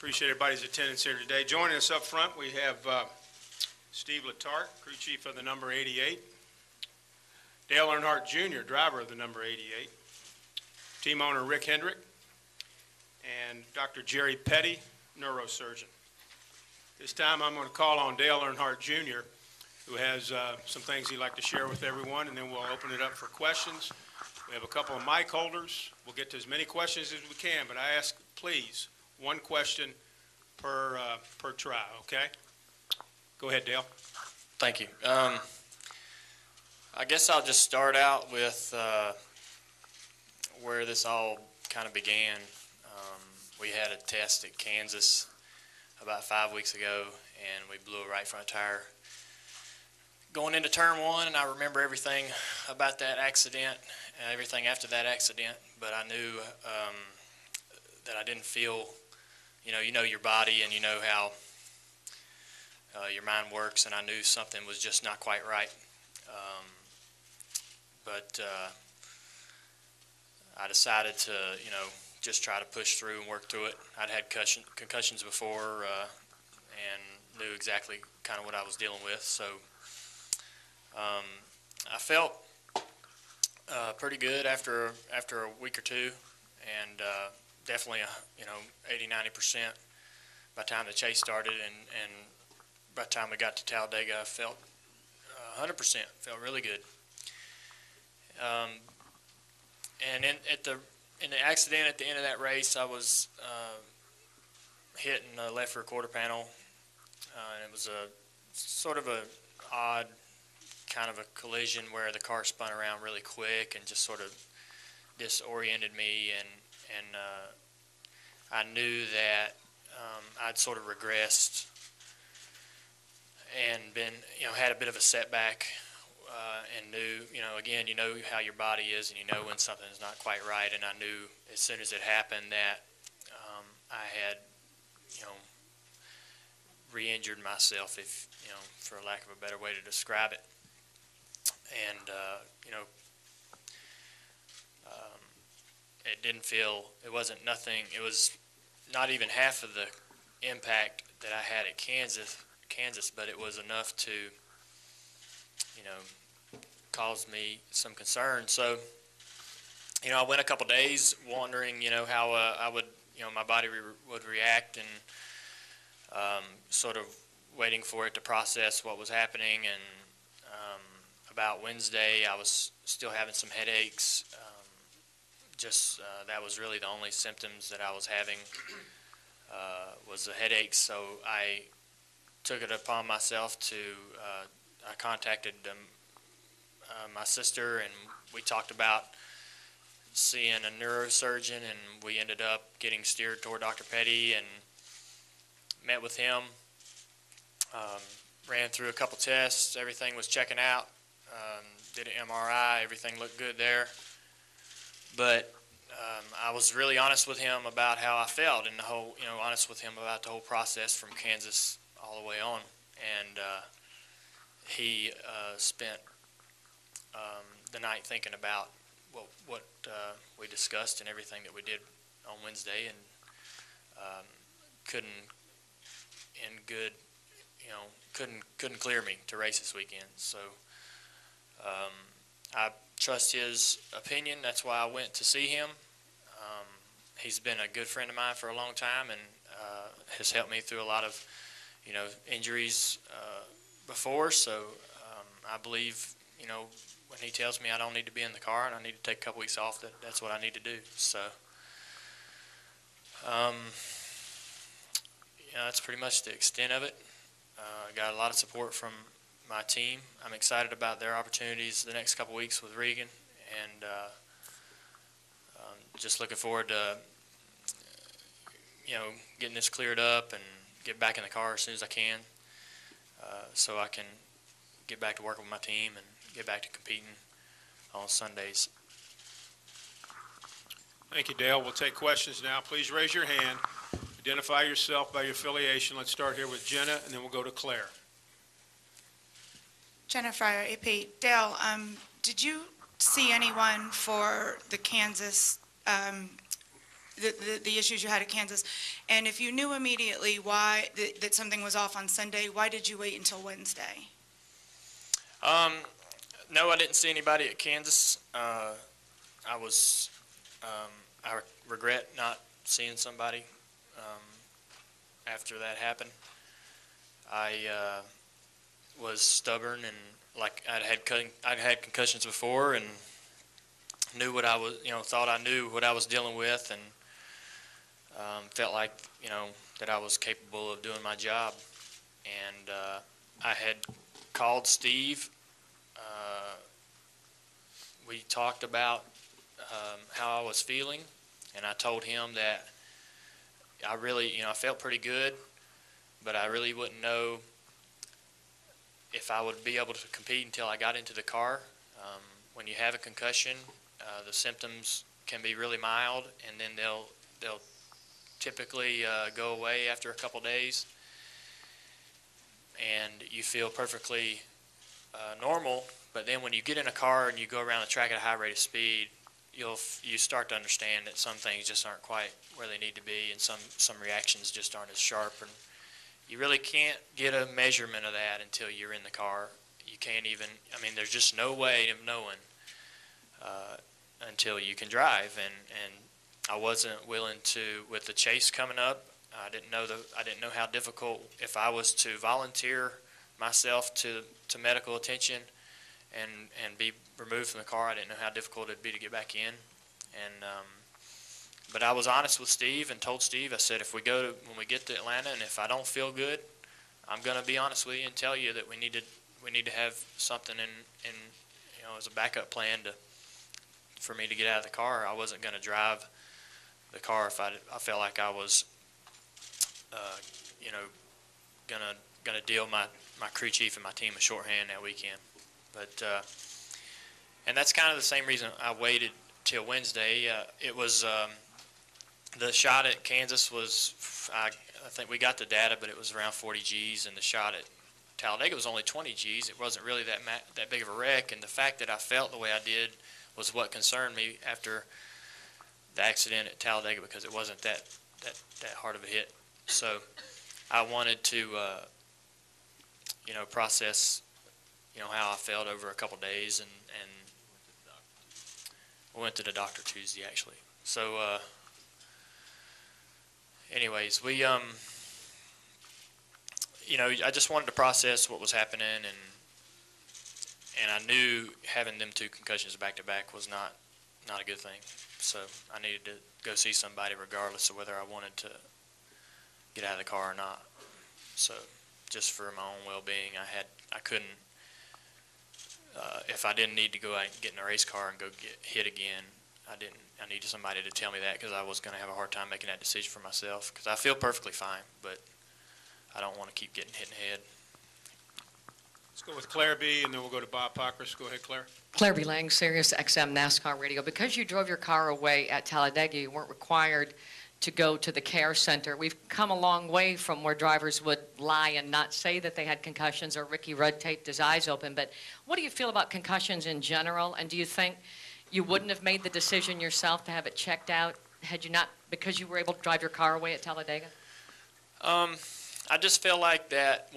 Appreciate everybody's attendance here today. Joining us up front, we have Steve Letarte, crew chief of the number 88, Dale-Earnhardt Jr., driver of the number 88, team owner Rick Hendrick, and Dr. Jerry Petty, neurosurgeon. This time I'm going to call on Dale-Earnhardt Jr., who has some things he'd like to share with everyone, and then we'll open it up for questions. We have a couple of mic holders. We'll get to as many questions as we can, but I ask, please, one question per try, okay? Go ahead, Dale. Thank you. I guess I'll just start out with where this all kind of began. We had a test at Kansas about 5 weeks ago, and we blew a right front tire going into turn one, and I remember everything about that accident and everything after that accident, but I knew that I didn't feel, you know your body and you know how your mind works, and I knew something was just not quite right. But I decided to, just try to push through and work through it. I'd had concussions before and knew exactly kind of what I was dealing with, so I felt pretty good after a week or two, and definitely 80–90% by the time the chase started, and by the time we got to Talladega, I felt 100%, felt really good. And in the accident at the end of that race, I was hitting the left rear quarter panel, and it was a sort of a odd kind of a collision where the car spun around really quick and just sort of disoriented me, and I knew that I'd sort of regressed and been, had a bit of a setback, and knew, again, you know how your body is, and you know when something's not quite right, and I knew as soon as it happened that I had, re-injured myself, if, for lack of a better way to describe it. And, it didn't feel, it wasn't nothing, it was not even half of the impact that I had at Kansas, but it was enough to, cause me some concern. So, I went a couple days wondering, how I would, my body would react, and sort of waiting for it to process what was happening. And about Wednesday, I was still having some headaches. That was really the only symptoms that I was having, was the headaches. So I took it upon myself to, I contacted my sister, and we talked about seeing a neurosurgeon, and we ended up getting steered toward Dr. Petty and met with him, ran through a couple tests, everything was checking out, did an MRI, everything looked good there. But I was really honest with him about how I felt, and the whole, honest with him about the whole process from Kansas all the way on. And he spent the night thinking about what we discussed and everything that we did on Wednesday, and couldn't clear me to race this weekend. So I trust his opinion. That's why I went to see him. He's been a good friend of mine for a long time, and has helped me through a lot of, injuries before. So I believe, when he tells me I don't need to be in the car and I need to take a couple weeks off, that's what I need to do. So, that's pretty much the extent of it. I got a lot of support from my team. I'm excited about their opportunities the next couple weeks with Regan, and just looking forward to, getting this cleared up and get back in the car as soon as I can, so I can get back to working with my team and get back to competing on Sundays. Thank you, Dale. We'll take questions now. Please raise your hand. Identify yourself by your affiliation. Let's start here with Jenna, and then we'll go to Claire. Jenna Fryer, AP. Dale, did you see anyone for the Kansas the issues you had at Kansas. And if you knew immediately why, that something was off on Sunday, why did you wait until Wednesday? No, I didn't see anybody at Kansas. I regret not seeing somebody after that happened. I was stubborn, and like I'd had concussions before, and knew what I was, thought I knew what I was dealing with, and felt like, that I was capable of doing my job. And I had called Steve. We talked about how I was feeling, and I told him that I really, I felt pretty good, but I really wouldn't know if I would be able to compete until I got into the car. When you have a concussion, the symptoms can be really mild, and then they'll typically go away after a couple days, and you feel perfectly normal. But then when you get in a car and you go around the track at a high rate of speed, you start to understand that some things just aren't quite where they need to be, and some reactions just aren't as sharp. And you really can't get a measurement of that until you're in the car. You can't even, there's just no way of knowing until you can drive. And I wasn't willing to, with the chase coming up, I didn't know how difficult, if I was to volunteer myself to medical attention and be removed from the car, I didn't know how difficult it'd be to get back in. And but I was honest with Steve and told Steve, I said, when we get to Atlanta, and if I don't feel good, I'm going to be honest with you and tell you that we need to have something in as a backup plan for me to get out of the car. I wasn't going to drive the car if I felt like I was going to deal my crew chief and my team a shorthand that weekend. But and that's kind of the same reason I waited till Wednesday. It was the shot at Kansas was, I think we got the data, but it was around 40 G's, and the shot at Talladega was only 20 G's. It wasn't really that big of a wreck, and the fact that I felt the way I did was what concerned me after the accident at Talladega, because it wasn't that hard of a hit. So I wanted to process how I felt over a couple days, and we went to the doctor Tuesday, actually. So anyways, we I just wanted to process what was happening, and I knew having them two concussions back to back was not a good thing. So I needed to go see somebody regardless of whether I wanted to get out of the car or not. So just for my own well-being, I couldn't, if I didn't need to go out and get in a race car and go get hit again, I needed somebody to tell me that, because I was going to have a hard time making that decision for myself, because I feel perfectly fine, but I don't want to keep getting hit in the head. Let's go with Claire B., and then we'll go to Bob Pockris. Go ahead, Claire. Claire B. Lang, Sirius XM NASCAR Radio. Because you drove your car away at Talladega, you weren't required to go to the care center. We've come a long way from where drivers would lie and not say that they had concussions, or Ricky Rudd taped his eyes open. But what do you feel about concussions in general? And do you think you wouldn't have made the decision yourself to have it checked out had you not, because you were able to drive your car away at Talladega? I just feel like that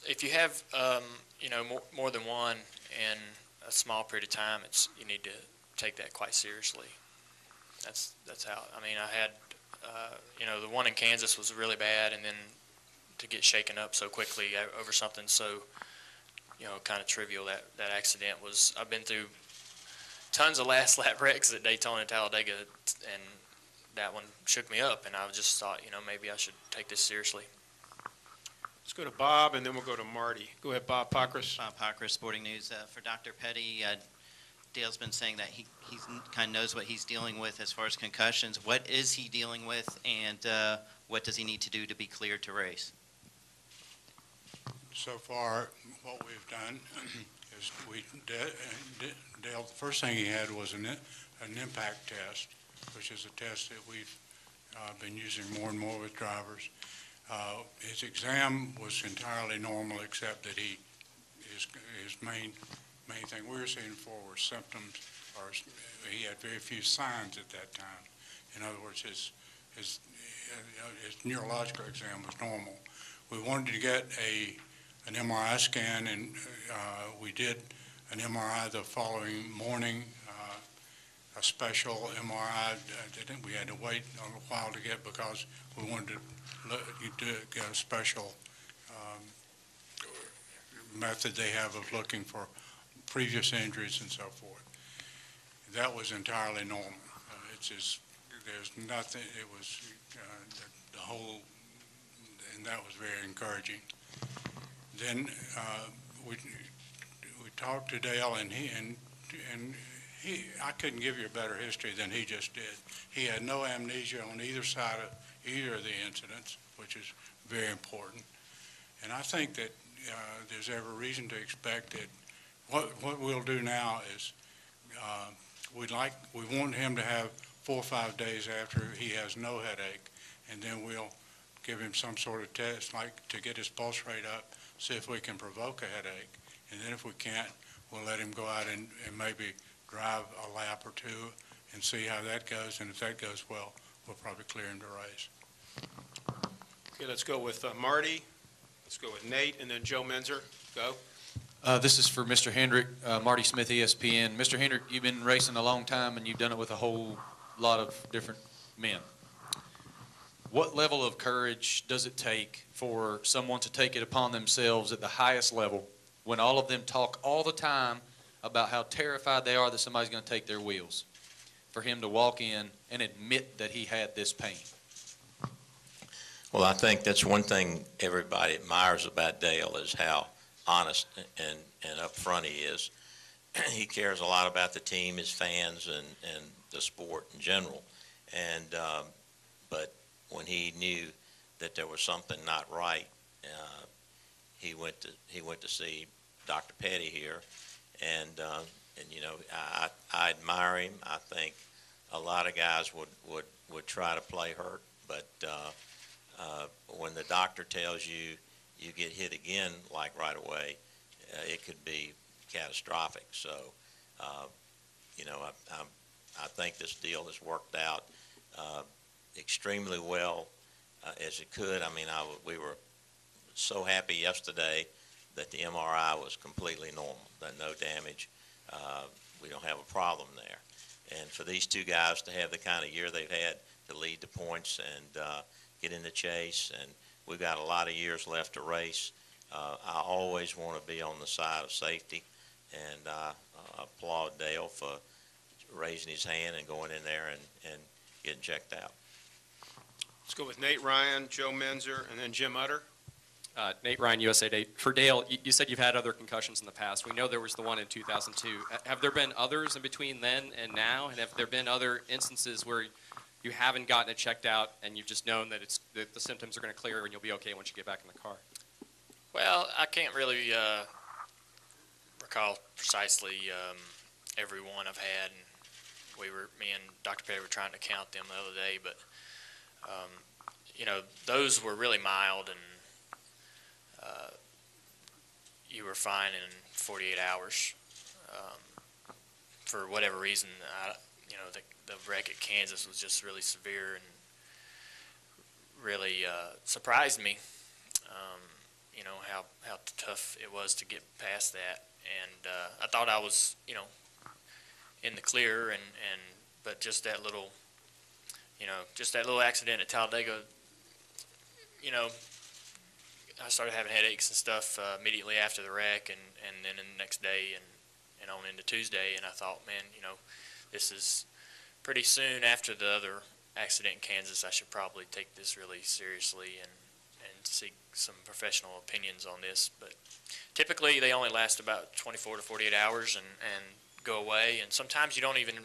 if you have more than one in a small period of time, you need to take that quite seriously. That's how, I had the one in Kansas was really bad, and then to get shaken up so quickly over something so kind of trivial, that accident was. I've been through tons of last lap wrecks at Daytona and Talladega, and that one shook me up, and I just thought, maybe I should take this seriously. Let's go to Bob, and then we'll go to Marty. Go ahead, Bob Pockris. Bob Pockris, Sporting News. For Dr. Petty, Dale's been saying that he kind of knows what he's dealing with as far as concussions. What is he dealing with, and what does he need to do to be cleared to race? So far, what we've done is Dale, the first thing he had was an impact test, which is a test that we've been using more and more with drivers. His exam was entirely normal, except that his main thing we were seeing for were symptoms, or he had very few signs at that time. In other words, his his neurological exam was normal. We wanted to get an MRI scan, and we did an MRI the following morning, a special MRI that we had to wait a while to get because we wanted to get a special method they have of looking for previous injuries and so forth. That was entirely normal. It's just, there's nothing, it was the whole, and that was very encouraging. Then we talked to Dale, and I couldn't give you a better history than he just did. He had no amnesia on either side of either of the incidents, which is very important. And I think that there's every reason to expect that what we'll do now is we want him to have 4 or 5 days after he has no headache, and then we'll give him some sort of test, like to get his pulse rate up, see if we can provoke a headache. And then if we can't, we'll let him go out and maybe drive a lap or two and see how that goes. And if that goes well, we'll probably clear him to race. Okay, let's go with Marty. Let's go with Nate, and then Joe Menzer. Go. This is for Mr. Hendrick, Marty Smith, ESPN. Mr. Hendrick, you've been racing a long time, and you've done it with a whole lot of different men. What level of courage does it take for someone to take it upon themselves at the highest level when all of them talk all the time about how terrified they are that somebody's going to take their wheels, for him to walk in and admit that he had this pain? Well, I think that's one thing everybody admires about Dale is how honest and upfront he is. He cares a lot about the team, his fans, and the sport in general. And but when he knew that there was something not right, he went to see Dr. Petty here, and you know, I admire him. I think a lot of guys would try to play hurt, but when the doctor tells you you get hit again, like right away, it could be catastrophic. So, you know, I think this deal has worked out extremely well as it could. I mean, we were so happy yesterday that the MRI was completely normal, that no damage. We don't have a problem there. And for these two guys to have the kind of year they've had to lead the points and get in the chase, and we've got a lot of years left to race. I always want to be on the side of safety, and I applaud Dale for raising his hand and going in there and getting checked out. Let's go with Nate Ryan, Joe Menzer, and then Jim Utter. Nate Ryan, USA Today. For Dale, you said you've had other concussions in the past. We know there was the one in 2002. Have there been others in between then and now? And have there been other instances where you haven't gotten it checked out and you've just known that the symptoms are going to clear and you'll be okay once you get back in the car? Well, I can't really recall precisely every one I've had. And me and Dr. Petty were trying to count them the other day, but you know, those were really mild, and you were fine in 48 hours. For whatever reason, you know, the wreck at Kansas was just really severe and really surprised me. You know, how tough it was to get past that, and I thought I was, you know, in the clear, but just that little, you know, just that little accident at Talladega, you know, I started having headaches and stuff immediately after the wreck, and then the next day and on into Tuesday, and I thought, man, you know, this is pretty soon after the other accident in Kansas. I should probably take this really seriously and seek some professional opinions on this. But typically they only last about 24 to 48 hours and go away, and sometimes you don't even,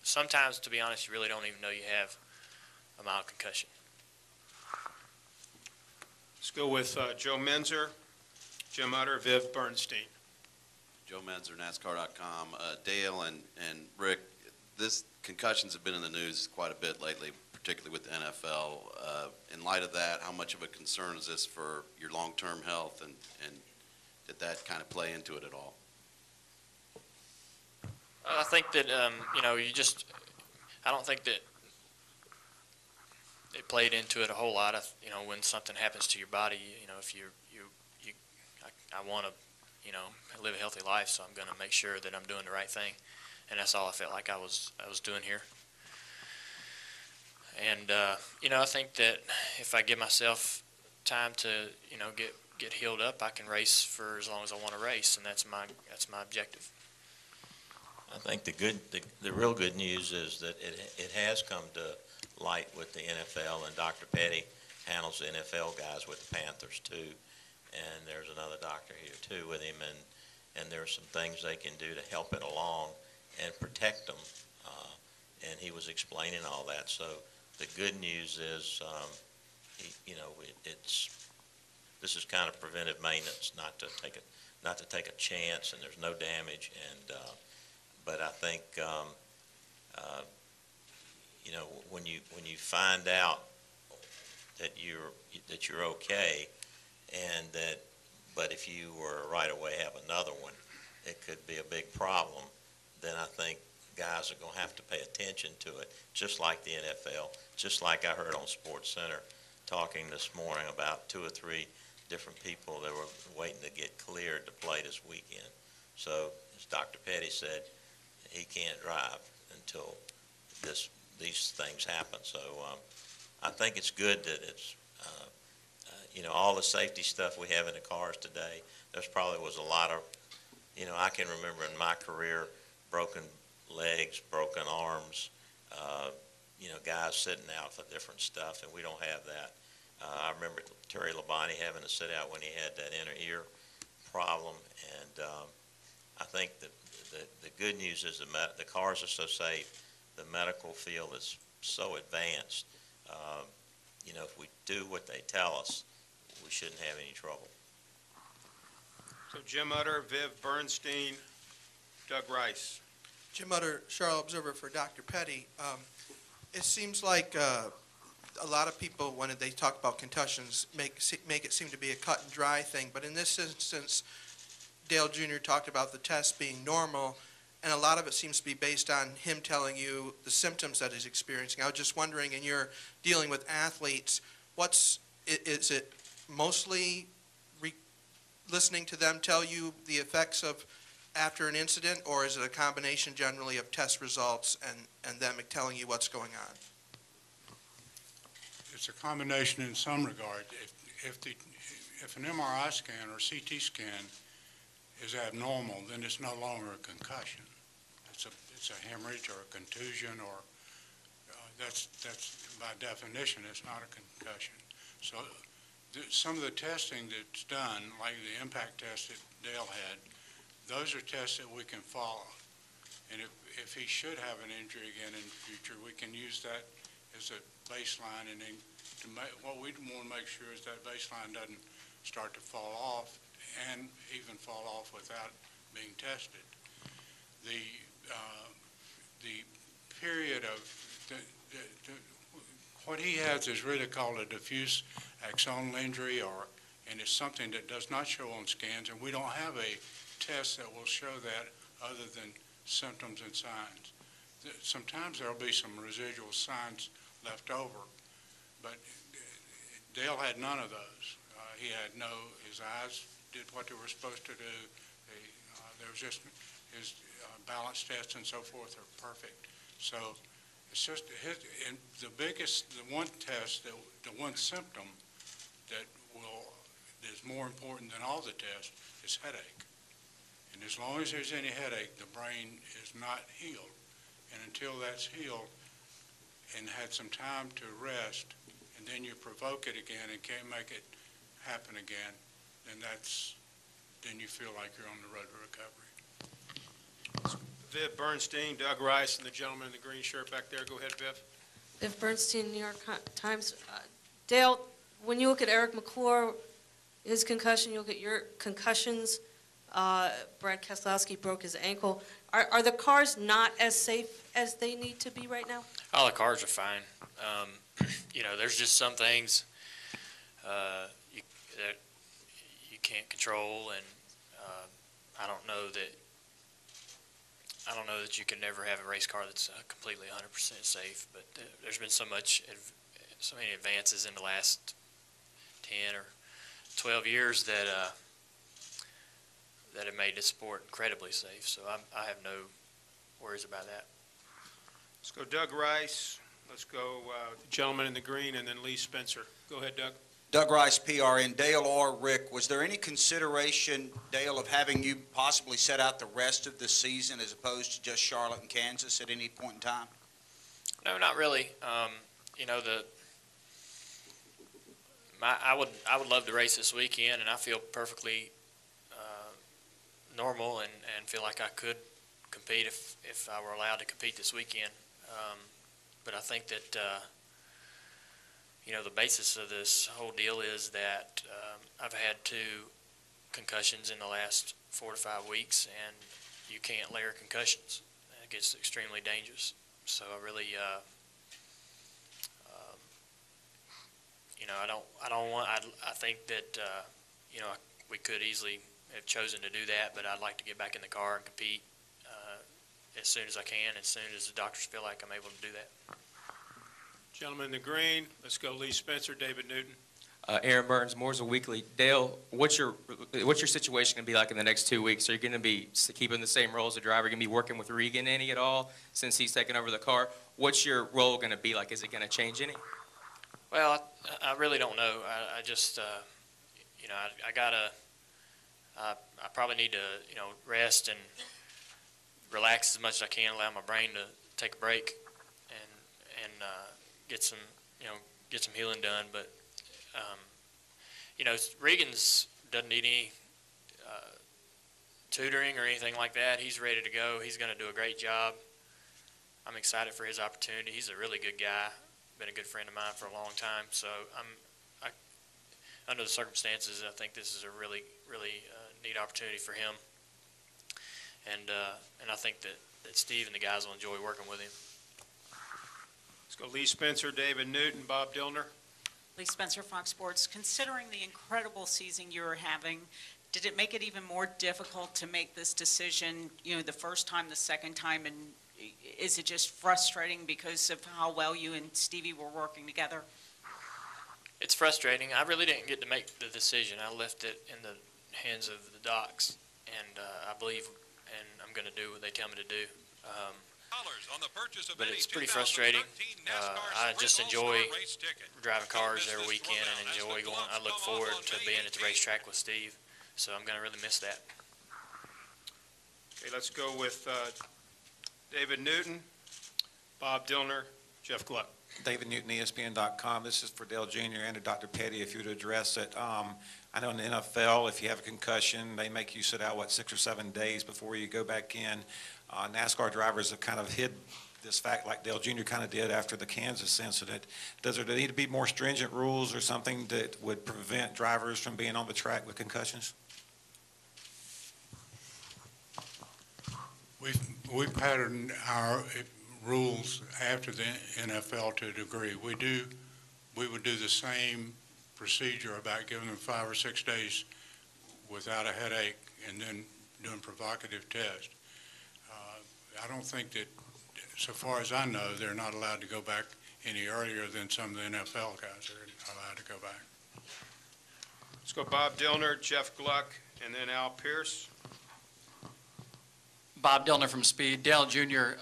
sometimes, to be honest, you really don't even know you have a mild concussion. Let's go with Joe Menzer, Jim Utter, Viv Bernstein. Joe Menzer, NASCAR.com. Dale and Rick, concussions have been in the news quite a bit lately, particularly with the NFL. In light of that, how much of a concern is this for your long-term health, and did that kind of play into it at all? I think that, you know, I don't think that it played into it a whole lot. When something happens to your body, if I want to, live a healthy life, so I'm going to make sure that I'm doing the right thing, and that's all I felt like I was doing here. And I think that if I give myself time to, get healed up, I can race for as long as I want to race, and that's my objective. I think the real good news is that it has come to light with the NFL, and Dr. Petty handles the NFL guys with the Panthers too, and there's another doctor here too with him, and there are some things they can do to help it along and protect them, and he was explaining all that. So the good news is, this is kind of preventive maintenance, not to take a chance, and there's no damage, and but I think when you find out that you're okay, and but if you were right away have another one, it could be a big problem. Then I think guys are going to have to pay attention to it, just like the NFL, just like I heard on Sports Center talking this morning about 2 or 3 different people that were waiting to get cleared to play this weekend. So, as Dr. Petty said, he can't drive until these things happen. So I think it's good that it's, all the safety stuff we have in the cars today. There's probably was a lot of, I can remember in my career, broken legs, broken arms, guys sitting out for different stuff, and we don't have that. I remember Terry Labonte having to sit out when he had that inner ear problem, and I think that the good news is the cars are so safe, the medical field is so advanced. If we do what they tell us, we shouldn't have any trouble. So Jim Utter, Viv Bernstein, Doug Rice. Jim Utter, Charlotte Observer for Dr. Petty. It seems like a lot of people, when they talk about concussions, make it seem to be a cut and dry thing. But in this instance, Dale Jr. talked about the test being normal, and a lot of it seems to be based on him telling you the symptoms that he's experiencing. I was just wondering, in your dealing with athletes, is it mostly listening to them tell you the effects of after an incident, or is it a combination generally of test results and them telling you what's going on? It's a combination in some regard. If an MRI scan or CT scan is abnormal, then it's no longer a concussion. It's a hemorrhage or a contusion, or that's by definition, it's not a concussion. So some of the testing that's done, like the impact test that Dale had, those are tests that we can follow. And if he should have an injury again in the future, we can use that as a baseline, and then what we want to make sure is that baseline doesn't start to fall off, and even fall off without being tested. The period of what he has is really called a diffuse axonal injury, and it's something that does not show on scans, and we don't have a test that will show that other than symptoms and signs. Sometimes there will be some residual signs left over, but Dale had none of those. He had his eyes did what they were supposed to do. There was just his balance tests and so forth are perfect. So it's just the one test, the one symptom that is more important than all the tests is headache. And as long as there's any headache, the brain is not healed. And until that's healed and had some time to rest, and then you provoke it again and can't make it happen again, then you feel like you're on the road to recovery. Viv Bernstein, Doug Rice, and the gentleman in the green shirt back there. Go ahead, Viv. Viv Bernstein, New York Times. Dale, when you look at Eric McClure, his concussion, you look at your concussions, Brad Keselowski broke his ankle. Are the cars not as safe as they need to be right now? All the cars are fine. There's just some things that you can't control, and I don't know that you can never have a race car that's completely 100% safe. But there's been so much so many advances in the last 10 or 12 years that that have made this sport incredibly safe. So I have no worries about that. Let's go Doug Rice. Let's go the gentleman in the green, and then Lee Spencer. Go ahead, Doug. Doug Rice, PRN. Dale or Rick, was there any consideration, Dale, of having you possibly set out the rest of the season as opposed to just Charlotte and Kansas at any point in time? No, not really. You know, I would love to race this weekend, and I feel perfectly normal and feel like I could compete if I were allowed to compete this weekend. But I think that you know, the basis of this whole deal is that I've had 2 concussions in the last 4 to 5 weeks, and you can't layer concussions. It gets extremely dangerous. So I really, you know, I think that, you know, we could easily have chosen to do that, but I'd like to get back in the car and compete as soon as I can, as soon as the doctors feel like I'm able to do that. Gentleman in the green. Let's go Lee Spencer, David Newton. Aaron Burns, Mooresville Weekly. Dale, what's your situation going to be like in the next 2 weeks? Are you going to be keeping the same role as a driver? Are you going to be working with Regan any at all since he's taken over the car? What's your role going to be like? Is it going to change any? Well, I really don't know. I just, you know, I probably need to, you know, rest and relax as much as I can, allow my brain to take a break and get some healing done. But you know, Regan's doesn't need any tutoring or anything like that. He's ready to go. He's going to do a great job. I'm excited for his opportunity. He's a really good guy. Been a good friend of mine for a long time. So under the circumstances, I think this is a really neat opportunity for him. And I think that Steve and the guys will enjoy working with him. Let's go Lee Spencer, David Newton, Bob Dillner. Lee Spencer, Fox Sports. Considering the incredible season you were having, did it make it even more difficult to make this decision, you know, the first time, the second time, and is it just frustrating because of how well you and Stevie were working together? It's frustrating. I really didn't get to make the decision. I left it in the hands of the docs, and I believe, and I'm going to do what they tell me to do. But it's pretty frustrating. I just enjoy driving cars every weekend and enjoy going. I look forward to being at the racetrack with Steve, so I'm going to really miss that. Okay, let's go with David Newton, Bob Dillner, Jeff Gluck. David Newton, ESPN.com. This is for Dale Jr. and to Dr. Petty, if you would address it. I know in the NFL, if you have a concussion, they make you sit out, 6 or 7 days before you go back in. NASCAR drivers have kind of hid this fact like Dale Jr. kind of did after the Kansas incident. Does there need to be more stringent rules or something that would prevent drivers from being on the track with concussions? We've patterned our rules after the NFL to a degree. We would do the same procedure about giving them 5 or 6 days without a headache and then doing provocative tests. I don't think that, so far as I know, they're not allowed to go back any earlier than some of the NFL guys are allowed to go back. Let's go Bob Dillner, Jeff Gluck, and then Al Pierce. Bob Dillner from Speed. Dale Jr.,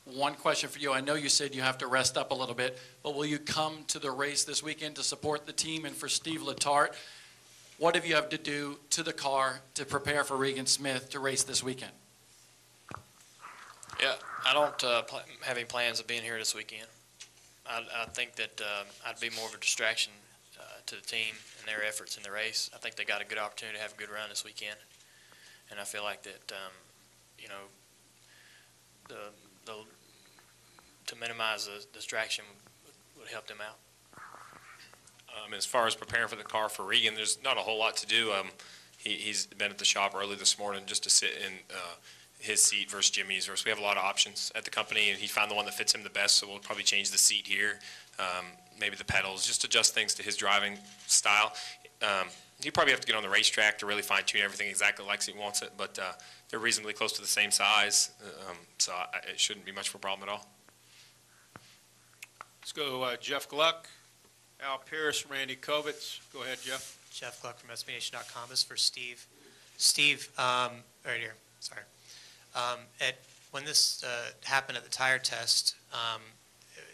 one question for you. I know you said you have to rest up a little bit, but will you come to the race this weekend to support the team? And for Steve Letarte, what have you have to do to the car to prepare for Regan Smith to race this weekend? Yeah, I don't have any plans of being here this weekend. I think that I'd be more of a distraction to the team and their efforts in the race. I think they got a good opportunity to have a good run this weekend, and I feel like that, you know, to minimize the distraction would help them out. As far as preparing for the car for Regan, there's not a whole lot to do. He's been at the shop early this morning just to sit in his seat versus Jimmy's. Versus we have a lot of options at the company, and he found the one that fits him the best, so we'll probably change the seat here, maybe the pedals, just adjust things to his driving style. He'd probably have to get on the racetrack to really fine-tune everything exactly like he wants it, but they're reasonably close to the same size, so it shouldn't be much of a problem at all. Let's go Jeff Gluck, Al Pierce, Randy Kovitz. Go ahead, Jeff. Jeff Gluck from SBNation.com. This is for Steve. Steve, right here, sorry. When this happened at the tire test,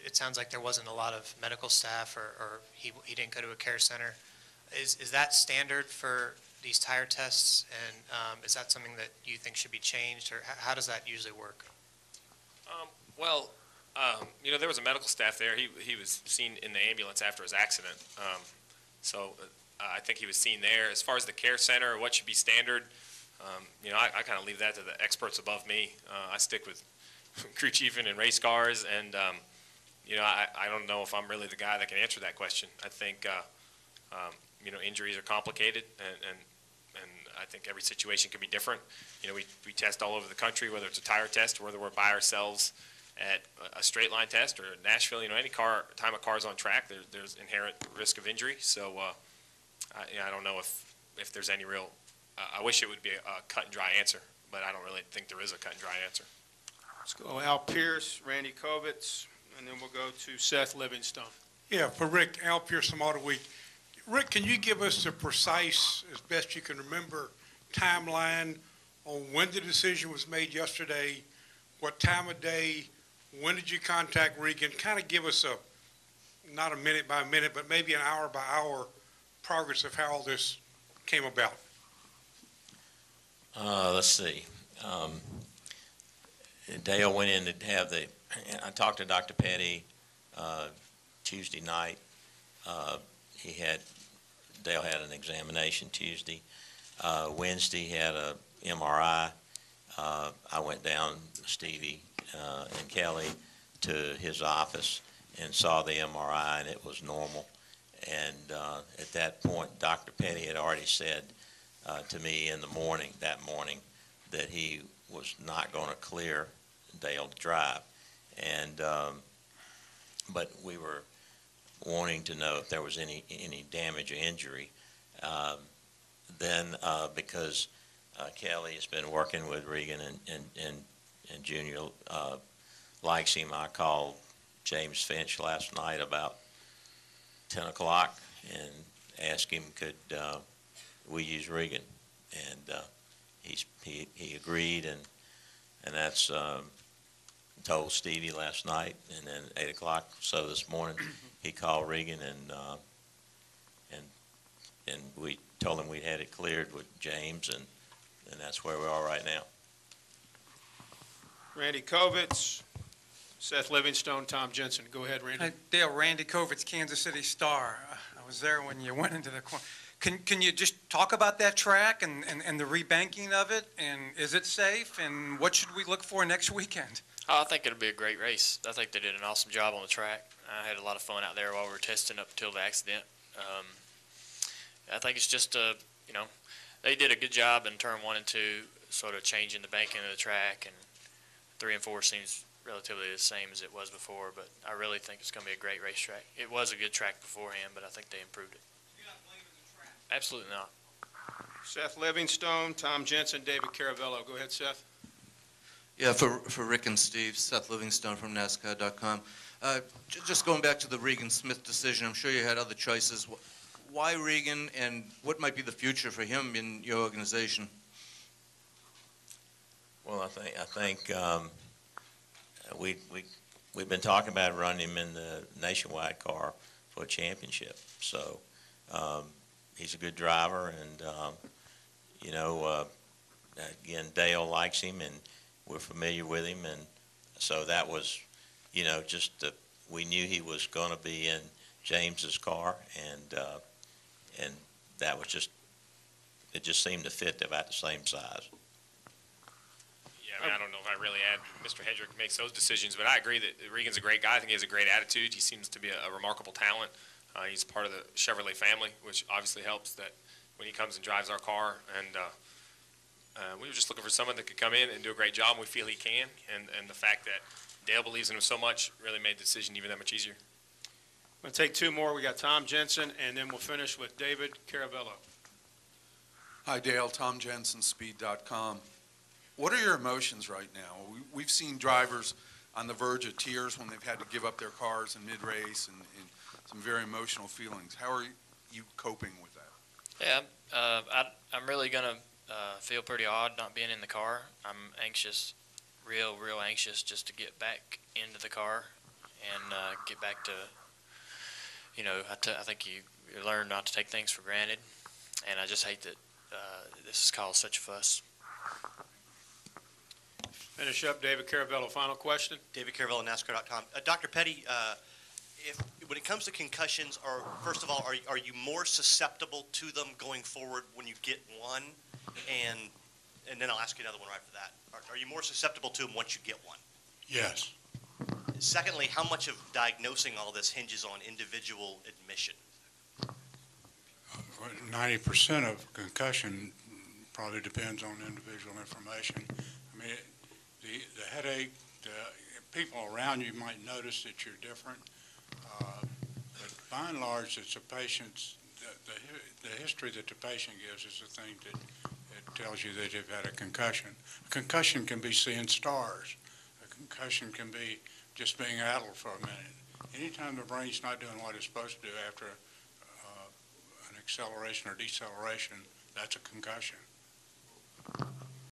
it sounds like there wasn't a lot of medical staff, or he didn't go to a care center. Is that standard for these tire tests, and is that something that you think should be changed, or how does that usually work? There was a medical staff there. He was seen in the ambulance after his accident. I think he was seen there. As far as the care center, what should be standard, I kind of leave that to the experts above me. I stick with crew chiefing and race cars, and I don't know if I'm really the guy that can answer that question. I think injuries are complicated, and I think every situation can be different. We test all over the country, whether it's a tire test or whether we're by ourselves at a straight line test or Nashville. Any time a car's on track, there's inherent risk of injury. So I don't know if there's any real. I wish it would be a cut and dry answer, but I don't really think there is a cut and dry answer. Let's go Al Pierce, Randy Kovitz, and then we'll go to Seth Livingstone. Yeah, for Rick, Al Pierce from Auto Week. Rick, can you give us the precise, as best you can remember, timeline on when the decision was made yesterday, what time of day, when did you contact Regan? Kind of give us not a minute by minute, but maybe an hour by hour progress of how all this came about. Let's see. Dale went in to have I talked to Dr. Petty Tuesday night. Dale had an examination Tuesday. Wednesday he had a MRI. I went down, Stevie and Kelly, to his office and saw the MRI, and it was normal. And at that point, Dr. Petty had already said to me that morning, that he was not going to clear Dale to drive. And but we were wanting to know if there was any damage or injury. Then because Kelly has been working with Regan and Junior likes him, I called James Finch last night about 10 o'clock and asked him could we use Regan, and he agreed, and that's told Stevie last night, and then 8 o'clock so this morning he called Regan, and we told him we had it cleared with James, and that's where we are right now. Randy Kovitz, Seth Livingstone, Tom Jensen. Go ahead, Randy. Dale, Randy Kovitz, Kansas City Star. I was there when you went into the corner. Can you just talk about that track and the rebanking of it, and is it safe, and what should we look for next weekend? I think it'll be a great race. I think they did an awesome job on the track. I had a lot of fun out there while we were testing up until the accident. I think it's just they did a good job in turn 1 and 2, sort of changing the banking of the track, and 3 and 4 seems relatively the same as it was before, but I really think it's going to be a great racetrack. It was a good track beforehand, but I think they improved it. You're not blaming the track? Absolutely not. Seth Livingstone, Tom Jensen, David Caravello. Go ahead, Seth. Yeah, for Rick and Steve, Seth Livingstone from NASCAR.com. Just going back to the Regan Smith decision, I'm sure you had other choices. Why Regan, and what might be the future for him in your organization? Well, I think we've been talking about running him in the nationwide car for a championship. So he's a good driver, and again, Dale likes him, and we're familiar with him, and so that was, we knew he was going to be in James's car, and that was it just seemed to fit about the same size. Yeah, I don't know if I really add. Mr. Hedrick makes those decisions, but I agree that Regan's a great guy. I think he has a great attitude. He seems to be a remarkable talent. He's part of the Chevrolet family, which obviously helps that when he comes and drives our car. And we were just looking for someone that could come in and do a great job, and we feel he can. And the fact that Dale believes in him so much really made the decision even that much easier. I'm going to take 2 more. We got Tom Jensen, and then we'll finish with David Caravello. Hi, Dale. Tom Jensen, Speed.com. What are your emotions right now? We've seen drivers on the verge of tears when they've had to give up their cars in mid-race, and some very emotional feelings. How are you coping with that? Yeah, I'm really gonna feel pretty odd not being in the car. I'm anxious, real anxious, just to get back into the car and get back to, I think you learn not to take things for granted, and I just hate that this has caused such a fuss. Finish up, David Caravello, final question. David Caravello, NASCAR.com. Dr. Petty, when it comes to concussions, first of all, are you more susceptible to them going forward when you get one? And then I'll ask you another one right after that. Are you more susceptible to them once you get one? Yes. Secondly, how much of diagnosing all this hinges on individual admission? 90% of concussion probably depends on individual information. I mean, the headache, people around you might notice that you're different, but by and large, it's a patient's, the history that the patient gives is the thing that tells you that they've had a concussion. A concussion can be seeing stars. A concussion can be just being addled for a minute. Anytime the brain's not doing what it's supposed to do after an acceleration or deceleration, that's a concussion.